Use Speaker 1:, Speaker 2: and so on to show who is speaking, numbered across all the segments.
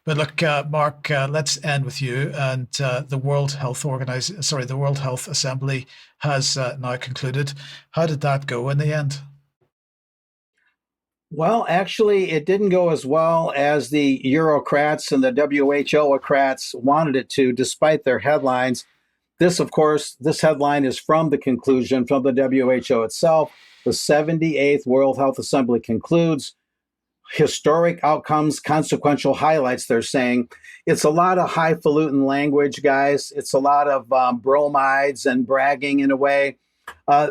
Speaker 1: But look, Mark, let's end with you. And the World Health Assembly has now concluded. How did that go in the end?
Speaker 2: Well, actually, it didn't go as well as the Eurocrats and the WHOocrats wanted it to, despite their headlines. This, of course, this headline is from the conclusion from the WHO itself. The 78th World Health Assembly concludes historic outcomes, consequential highlights, they're saying. It's a lot of highfalutin language, guys. It's a lot of bromides and bragging in a way. Uh,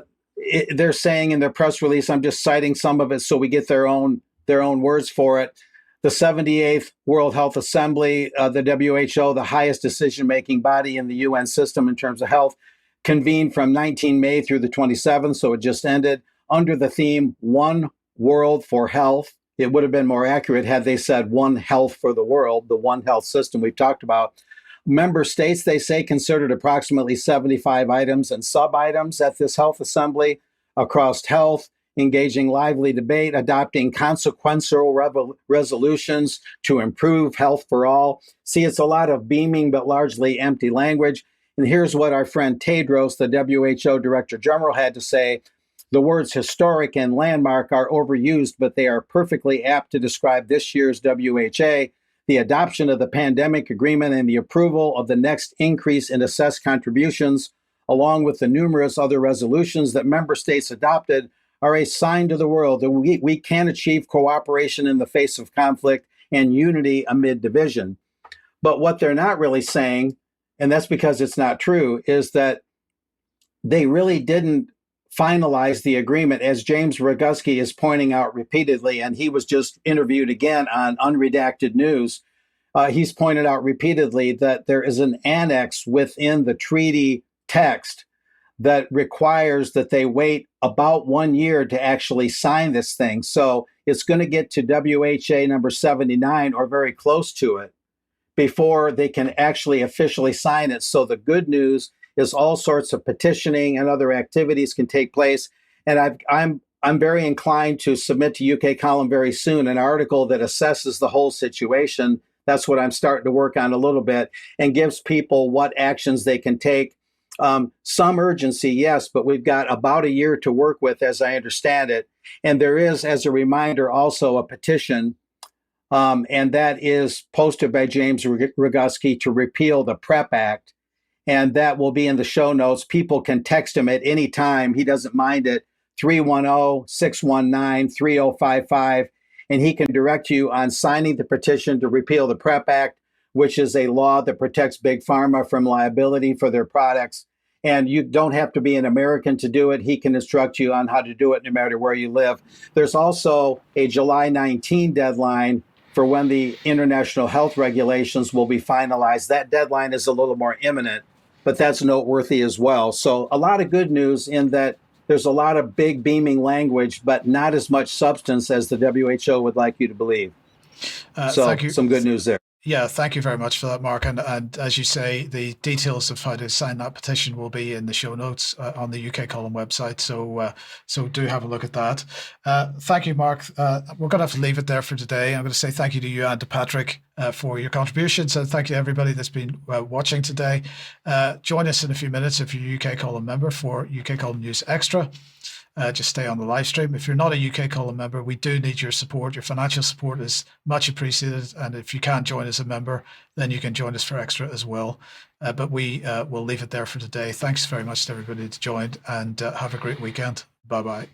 Speaker 2: they're saying in their press release, I'm just citing some of it so we get their own words for it. The 78th World Health Assembly, the WHO, the highest decision-making body in the UN system in terms of health, convened from 19 May through the 27th, so it just ended, under the theme, One World for Health. It would have been more accurate had they said One Health for the World, the One Health system we've talked about. Member states, they say, considered approximately 75 items and sub-items at this health assembly across health, engaging lively debate, adopting consequential resolutions to improve health for all. See, it's a lot of beaming but largely empty language. And here's what our friend Tedros, the WHO Director General, had to say. The words historic and landmark are overused, but they are perfectly apt to describe this year's WHA, the adoption of the pandemic agreement and the approval of the next increase in assessed contributions, along with the numerous other resolutions that member states adopted, are a sign to the world that we can achieve cooperation in the face of conflict and unity amid division. But what they're not really saying, and that's because it's not true, is that they really didn't finalize the agreement, as James Roguski is pointing out repeatedly, and he was just interviewed again on Unredacted News. He's pointed out repeatedly that there is an annex within the treaty text that requires that they wait about 1 year to actually sign this thing. So it's going to get to WHA number 79 or very close to it before they can actually officially sign it. So the good news is all sorts of petitioning and other activities can take place. And I'm very inclined to submit to UK Column very soon an article that assesses the whole situation. That's what I'm starting to work on a little bit, and gives people what actions they can take. Some urgency, yes, but we've got about a year to work with, as I understand it. And there is, as a reminder, also a petition, and that is posted by James Roguski to repeal the PrEP Act. And that will be in the show notes. People can text him at any time. He doesn't mind it. 310-619-3055. And he can direct you on signing the petition to repeal the PrEP Act, which is a law that protects Big Pharma from liability for their products. And you don't have to be an American to do it. He can instruct you on how to do it no matter where you live. There's also a July 19 deadline for when the international health regulations will be finalized. That deadline is a little more imminent, but that's noteworthy as well. So a lot of good news in that there's a lot of big beaming language, but not as much substance as the WHO would like you to believe. So
Speaker 1: Thank you.
Speaker 2: Some good news there.
Speaker 1: Yeah, thank you very much for that, Mark. And as you say, the details of how to sign that petition will be in the show notes on the UK Column website. So do have a look at that. Thank you, Mark. We're going to have to leave it there for today. I'm going to say thank you to you and to Patrick for your contributions. And thank you to everybody that's been watching today. Join us in a few minutes if you're a UK Column member for UK Column News Extra. Just stay on the live stream. If you're not a UK Column member, we do need your support. Your financial support is much appreciated. And if you can't join as a member, then you can join us for extra as well. But we will leave it there for today. Thanks very much to everybody that joined, and have a great weekend. Bye-bye.